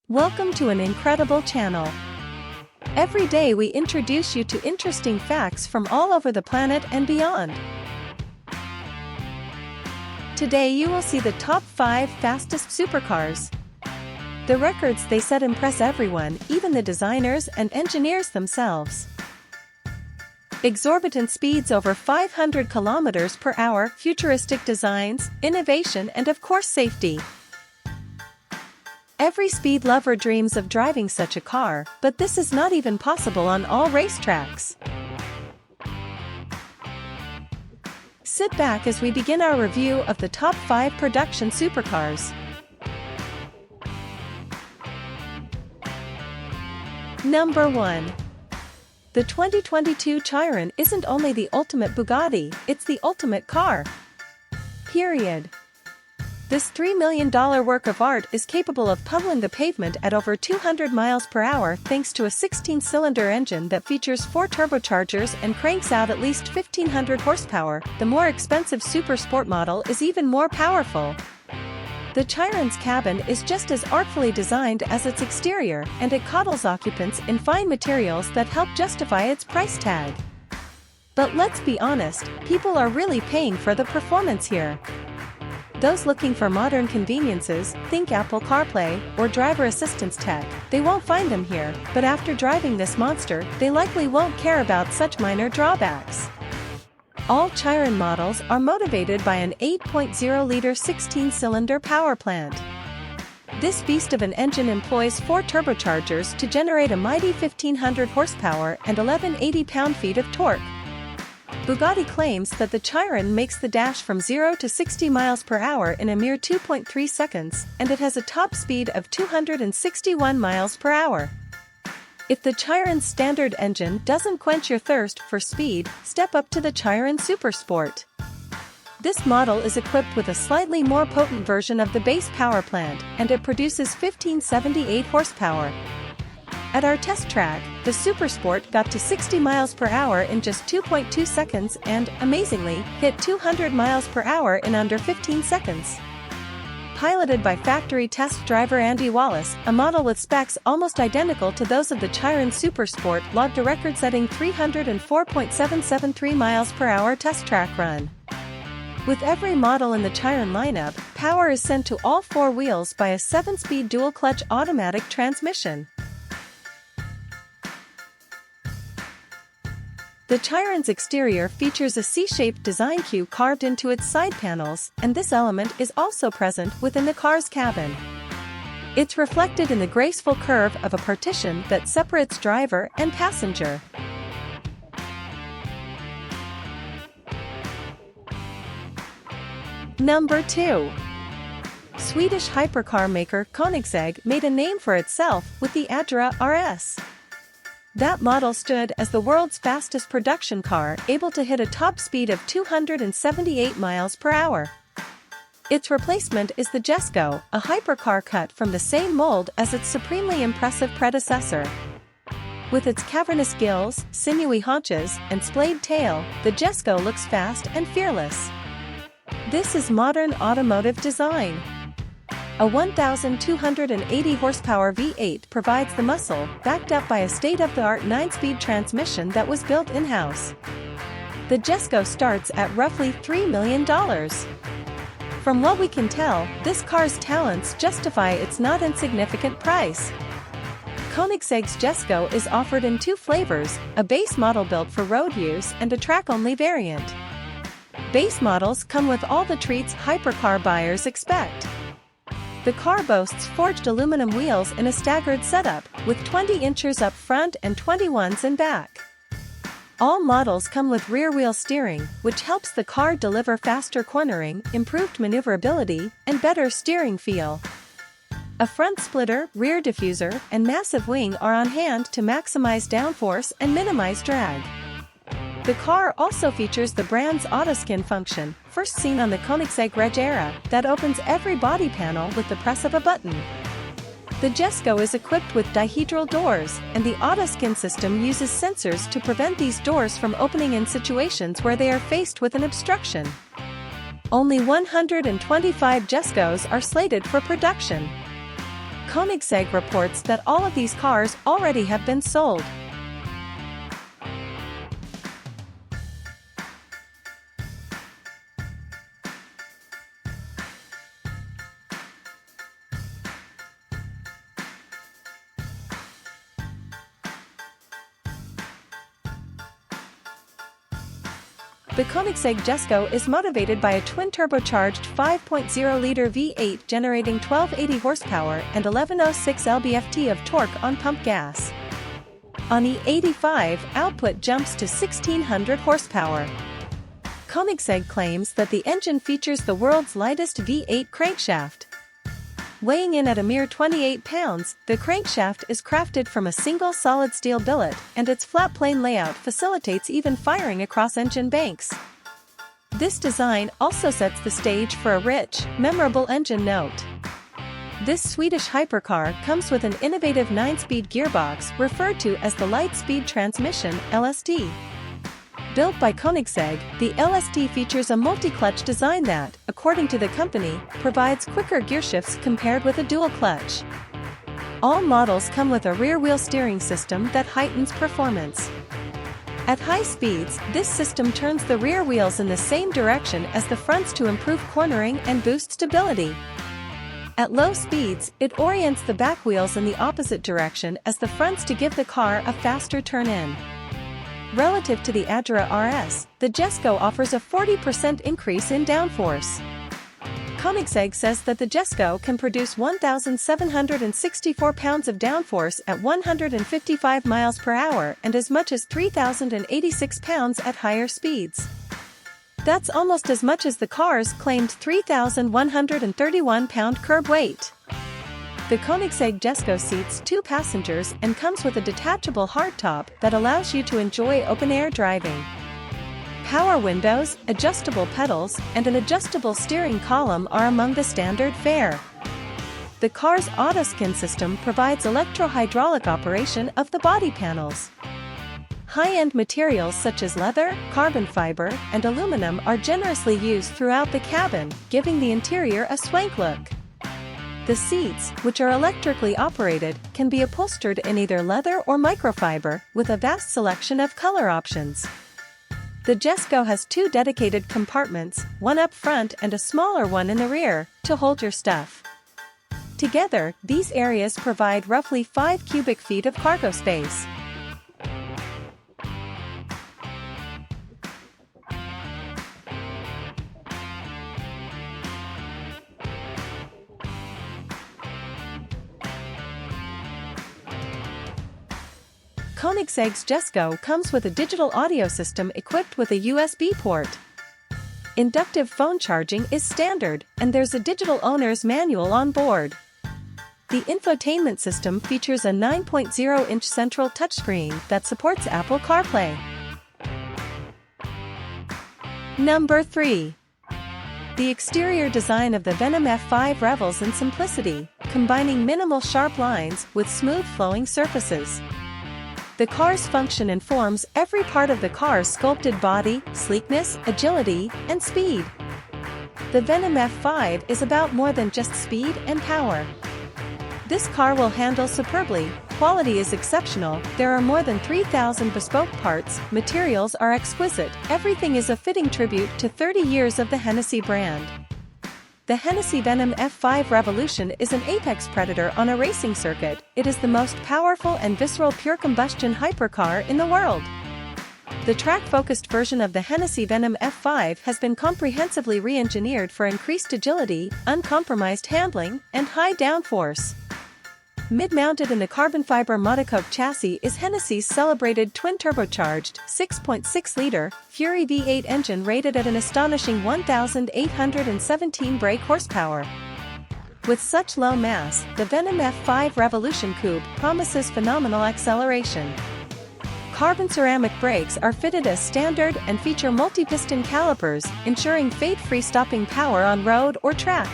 Welcome to an incredible channel. Every day we introduce you to interesting facts from all over the planet and beyond. Today you will see the top 5 fastest supercars. The records they set impress everyone, even the designers and engineers themselves. Exorbitant speeds over 500 kilometers per hour, futuristic designs, innovation and of course safety. Every speed lover dreams of driving such a car, but this is not even possible on all racetracks. Sit back as we begin our review of the top 5 production supercars. Number 1. The 2022 Chiron isn't only the ultimate Bugatti, it's the ultimate car. Period. This $3 million work of art is capable of pummeling the pavement at over 200 miles per hour thanks to a 16-cylinder engine that features 4 turbochargers and cranks out at least 1,500 horsepower. The more expensive Super Sport model is even more powerful. The Chiron's cabin is just as artfully designed as its exterior, and it coddles occupants in fine materials that help justify its price tag. But let's be honest, people are really paying for the performance here. Those looking for modern conveniences, think Apple CarPlay or driver assistance tech, they won't find them here, but after driving this monster, they likely won't care about such minor drawbacks. All Chiron models are motivated by an 8.0-liter 16-cylinder power plant. This beast of an engine employs 4 turbochargers to generate a mighty 1,500 horsepower and 1,180 pound-feet of torque. Bugatti claims that the Chiron makes the dash from 0 to 60 miles per hour in a mere 2.3 seconds, and it has a top speed of 261 miles per hour. If the Chiron's standard engine doesn't quench your thirst for speed, step up to the Chiron Super Sport. This model is equipped with a slightly more potent version of the base power plant, and it produces 1,578 horsepower. At our test track, the Super Sport got to 60 miles per hour in just 2.2 seconds and, amazingly, hit 200 miles per hour in under 15 seconds. Piloted by factory test driver Andy Wallace, a model with specs almost identical to those of the Chiron Super Sport logged a record-setting 304.773 miles per hour test track run. With every model in the Chiron lineup, power is sent to all 4 wheels by a 7-speed dual-clutch automatic transmission. The Chiron's exterior features a C-shaped design cue carved into its side panels, and this element is also present within the car's cabin. It's reflected in the graceful curve of a partition that separates driver and passenger. Number 2. Swedish hypercar maker Koenigsegg made a name for itself with the Agera RS. That model stood as the world's fastest production car, able to hit a top speed of 278 miles per hour. Its replacement is the Jesko, a hypercar cut from the same mold as its supremely impressive predecessor. With its cavernous gills, sinewy haunches, and splayed tail, the Jesko looks fast and fearless. This is modern automotive design. A 1,280 horsepower V8 provides the muscle, backed up by a state-of-the-art 9-speed transmission that was built in-house. The Jesko starts at roughly $3 million. From what we can tell, this car's talents justify its not insignificant price. Koenigsegg's Jesko is offered in 2 flavors, a base model built for road use and a track-only variant. Base models come with all the treats hypercar buyers expect. The car boasts forged aluminum wheels in a staggered setup, with 20 inches up front and 21s in back. All models come with rear-wheel steering, which helps the car deliver faster cornering, improved maneuverability, and better steering feel. A front splitter, rear diffuser, and massive wing are on hand to maximize downforce and minimize drag. The car also features the brand's Autoskin function, first seen on the Koenigsegg Regera, that opens every body panel with the press of a button. The Jesko is equipped with dihedral doors, and the Autoskin system uses sensors to prevent these doors from opening in situations where they are faced with an obstruction. Only 125 Jeskos are slated for production. Koenigsegg reports that all of these cars already have been sold. The Koenigsegg Jesko is motivated by a twin-turbocharged 5.0-liter V8 generating 1280 horsepower and 1106 lb-ft of torque on pump gas. On E85, output jumps to 1600 horsepower. Koenigsegg claims that the engine features the world's lightest V8 crankshaft. Weighing in at a mere 28 pounds, the crankshaft is crafted from a single solid steel billet, and its flat-plane layout facilitates even firing across engine banks. This design also sets the stage for a rich, memorable engine note. This Swedish hypercar comes with an innovative 9-speed gearbox referred to as the Light-Speed Transmission (LSD). Built by Koenigsegg, the LSD features a multi-clutch design that, according to the company, provides quicker gear shifts compared with a dual clutch. All models come with a rear-wheel steering system that heightens performance. At high speeds, this system turns the rear wheels in the same direction as the fronts to improve cornering and boost stability. At low speeds, it orients the back wheels in the opposite direction as the fronts to give the car a faster turn-in. Relative to the Adra RS, the Jesko offers a 40% increase in downforce. Koenigsegg says that the Jesko can produce 1,764 pounds of downforce at 155 miles per hour and as much as 3,086 pounds at higher speeds. That's almost as much as the car's claimed 3,131-pound curb weight. The Koenigsegg Jesko seats 2 passengers and comes with a detachable hardtop that allows you to enjoy open-air driving. Power windows, adjustable pedals, and an adjustable steering column are among the standard fare. The car's Autoskin system provides electro-hydraulic operation of the body panels. High-end materials such as leather, carbon fiber, and aluminum are generously used throughout the cabin, giving the interior a swank look. The seats, which are electrically operated, can be upholstered in either leather or microfiber, with a vast selection of color options. The Jesko has 2 dedicated compartments, one up front and a smaller one in the rear, to hold your stuff. Together, these areas provide roughly 5 cubic feet of cargo space. Koenigsegg's Jesko comes with a digital audio system equipped with a USB port. Inductive phone charging is standard, and there's a digital owner's manual on board. The infotainment system features a 9.0-inch central touchscreen that supports Apple CarPlay. Number 3. The exterior design of the Venom F5 revels in simplicity, combining minimal sharp lines with smooth flowing surfaces. The car's function informs every part of the car's sculpted body, sleekness, agility, and speed. The Venom F5 is about more than just speed and power. This car will handle superbly, quality is exceptional, there are more than 3,000 bespoke parts, materials are exquisite, everything is a fitting tribute to 30 years of the Hennessy brand. The Hennessy Venom F5 Revolution is an apex predator on a racing circuit. It is the most powerful and visceral pure combustion hypercar in the world. The track-focused version of the Hennessy Venom F5 has been comprehensively re-engineered for increased agility, uncompromised handling, and high downforce. Mid-mounted in the carbon fiber monocoque chassis is Hennessy's celebrated twin-turbocharged 6.6-liter Fury V8 engine rated at an astonishing 1,817 brake horsepower. With such low mass, the Venom F5 Revolution Coupe promises phenomenal acceleration. Carbon ceramic brakes are fitted as standard and feature multi-piston calipers, ensuring fade-free stopping power on road or track.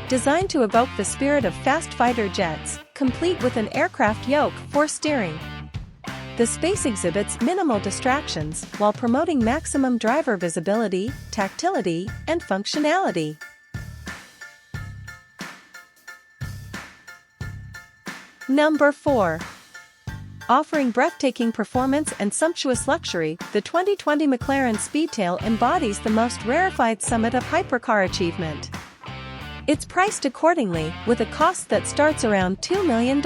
Designed to evoke the spirit of fast fighter jets, complete with an aircraft yoke for steering. The space exhibits minimal distractions while promoting maximum driver visibility, tactility, and functionality. Number 4. Offering breathtaking performance and sumptuous luxury, the 2020 McLaren Speedtail embodies the most rarefied summit of hypercar achievement. It's priced accordingly, with a cost that starts around $2 million.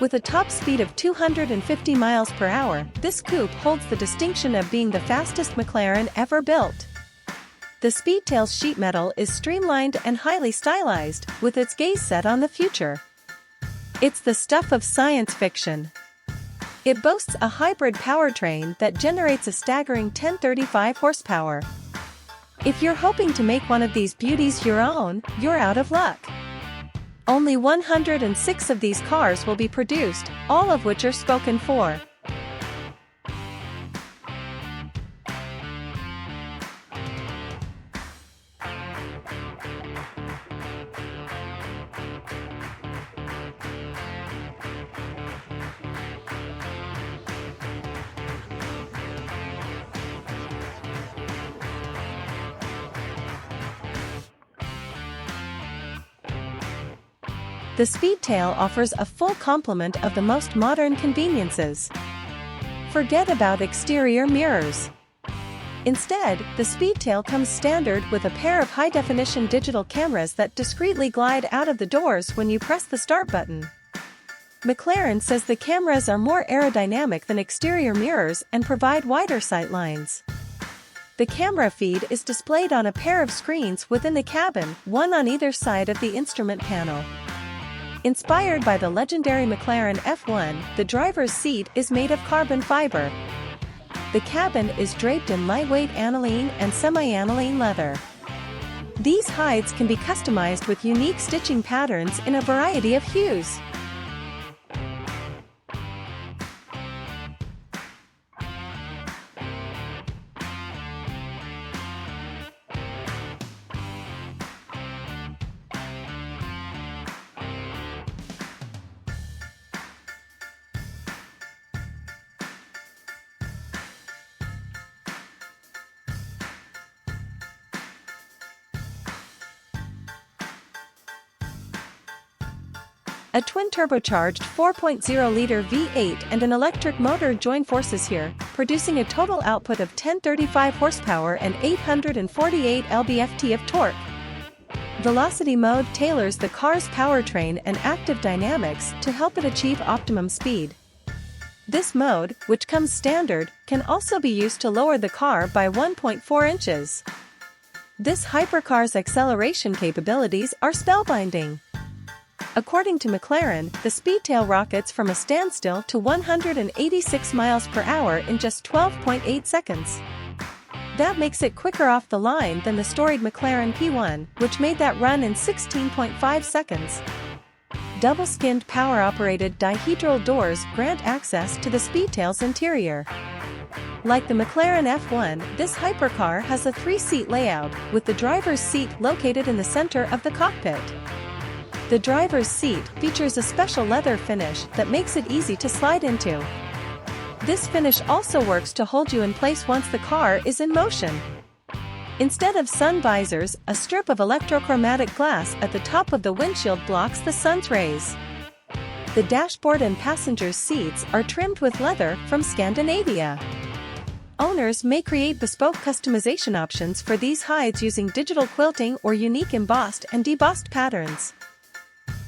With a top speed of 250 miles per hour, this coupe holds the distinction of being the fastest McLaren ever built. The Speedtail's sheet metal is streamlined and highly stylized, with its gaze set on the future. It's the stuff of science fiction. It boasts a hybrid powertrain that generates a staggering 1035 horsepower. If you're hoping to make one of these beauties your own, you're out of luck. Only 106 of these cars will be produced, all of which are spoken for. The Speedtail offers a full complement of the most modern conveniences. Forget about exterior mirrors. Instead, the Speedtail comes standard with a pair of high-definition digital cameras that discreetly glide out of the doors when you press the start button. McLaren says the cameras are more aerodynamic than exterior mirrors and provide wider sightlines. The camera feed is displayed on a pair of screens within the cabin, one on either side of the instrument panel. Inspired by the legendary McLaren F1, the driver's seat is made of carbon fiber. The cabin is draped in lightweight aniline and semi-aniline leather. These hides can be customized with unique stitching patterns in a variety of hues. A twin-turbocharged 4.0-liter V8 and an electric motor join forces here, producing a total output of 1035 horsepower and 848 lb-ft of torque. Velocity mode tailors the car's powertrain and active dynamics to help it achieve optimum speed. This mode, which comes standard, can also be used to lower the car by 1.4 inches. This hypercar's acceleration capabilities are spellbinding. According to McLaren, the Speedtail rockets from a standstill to 186 miles per hour in just 12.8 seconds. That makes it quicker off the line than the storied McLaren P1, which made that run in 16.5 seconds. Double-skinned power-operated dihedral doors grant access to the Speedtail's interior. Like the McLaren F1, this hypercar has a 3-seat layout, with the driver's seat located in the center of the cockpit. The driver's seat features a special leather finish that makes it easy to slide into. This finish also works to hold you in place once the car is in motion. Instead of sun visors, a strip of electrochromatic glass at the top of the windshield blocks the sun's rays. The dashboard and passenger's seats are trimmed with leather from Scandinavia. Owners may create bespoke customization options for these hides using digital quilting or unique embossed and debossed patterns.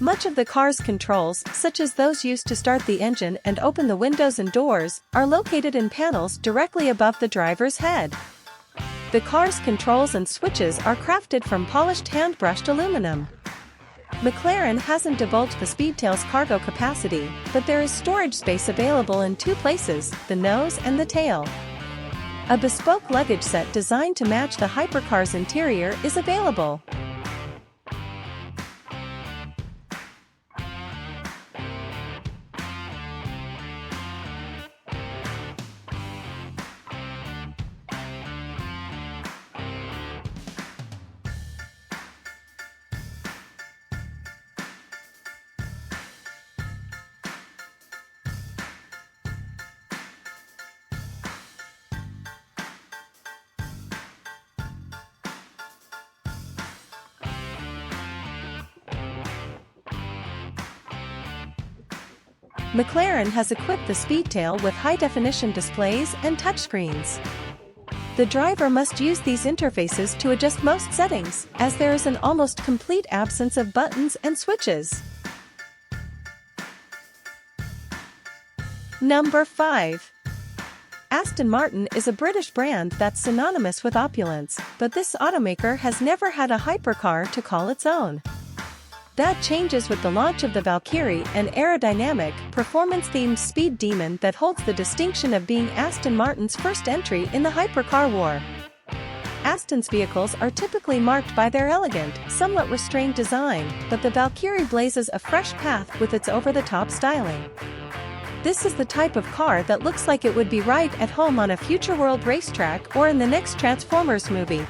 Much of the car's controls, such as those used to start the engine and open the windows and doors, are located in panels directly above the driver's head. The car's controls and switches are crafted from polished hand-brushed aluminum. McLaren hasn't divulged the Speedtail's cargo capacity, but there is storage space available in 2 places, the nose and the tail. A bespoke luggage set designed to match the hypercar's interior is available. McLaren has equipped the Speedtail with high-definition displays and touchscreens. The driver must use these interfaces to adjust most settings, as there is an almost complete absence of buttons and switches. Number 5. Aston Martin is a British brand that's synonymous with opulence, but this automaker has never had a hypercar to call its own. That changes with the launch of the Valkyrie, an aerodynamic, performance-themed speed demon that holds the distinction of being Aston Martin's first entry in the hypercar war. Aston's vehicles are typically marked by their elegant, somewhat restrained design, but the Valkyrie blazes a fresh path with its over-the-top styling. This is the type of car that looks like it would be right at home on a future world racetrack or in the next Transformers movie.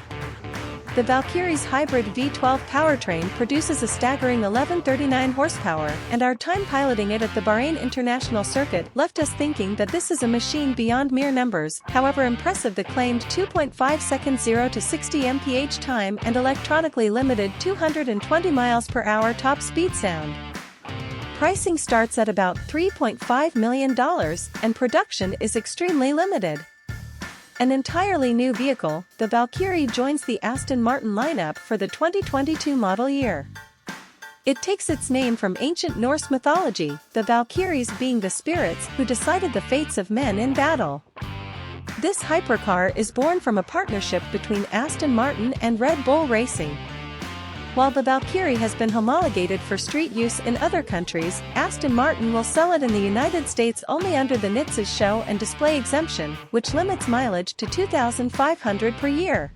The Valkyrie's hybrid V12 powertrain produces a staggering 1139 horsepower, and our time piloting it at the Bahrain International Circuit left us thinking that this is a machine beyond mere numbers. However impressive the claimed 2.5 second 0 to 60 mph time and electronically limited 220 miles per hour top speed sound. Pricing starts at about $3.5 million, and production is extremely limited. An entirely new vehicle, the Valkyrie joins the Aston Martin lineup for the 2022 model year. It takes its name from ancient Norse mythology, the Valkyries being the spirits who decided the fates of men in battle. This hypercar is born from a partnership between Aston Martin and Red Bull Racing. While the Valkyrie has been homologated for street use in other countries, Aston Martin will sell it in the United States only under the NHTSA's show and display exemption, which limits mileage to 2,500 per year.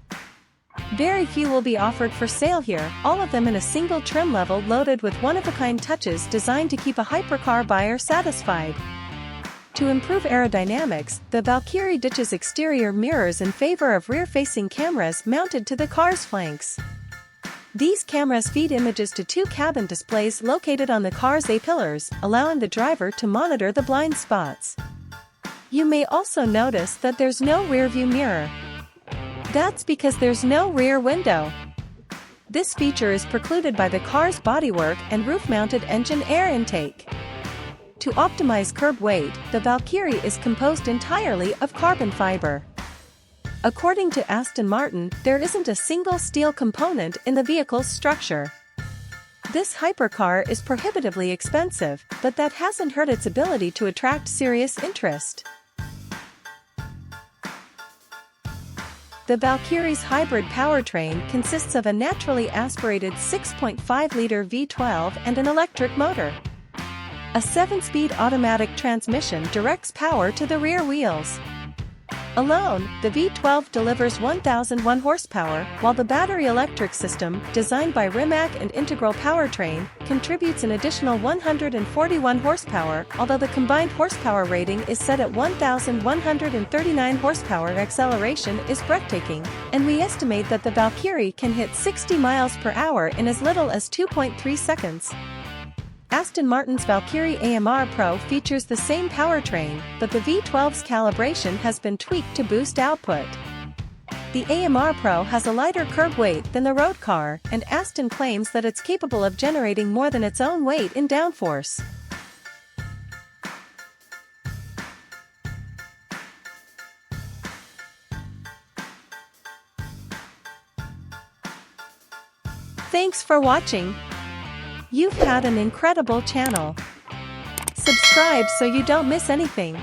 Very few will be offered for sale here, all of them in a single trim level loaded with one-of-a-kind touches designed to keep a hypercar buyer satisfied. To improve aerodynamics, the Valkyrie ditches exterior mirrors in favor of rear-facing cameras mounted to the car's flanks. These cameras feed images to two cabin displays located on the car's A-pillars, allowing the driver to monitor the blind spots. You may also notice that there's no rear-view mirror. That's because there's no rear window. This feature is precluded by the car's bodywork and roof-mounted engine air intake. To optimize curb weight, the Valkyrie is composed entirely of carbon fiber. According to Aston Martin, there isn't a single steel component in the vehicle's structure. This hypercar is prohibitively expensive, but that hasn't hurt its ability to attract serious interest. The Valkyrie's hybrid powertrain consists of a naturally aspirated 6.5-liter V12 and an electric motor. A 7-speed automatic transmission directs power to the rear wheels. Alone, the V12 delivers 1,001 horsepower, while the battery electric system, designed by Rimac and Integral Powertrain, contributes an additional 141 horsepower, although the combined horsepower rating is set at 1,139 horsepower. Acceleration is breathtaking, and we estimate that the Valkyrie can hit 60 miles per hour in as little as 2.3 seconds. Aston Martin's Valkyrie AMR Pro features the same powertrain, but the V12's calibration has been tweaked to boost output. The AMR Pro has a lighter curb weight than the road car, and Aston claims that it's capable of generating more than its own weight in downforce. Thanks for watching. You've had an incredible channel. Subscribe so you don't miss anything.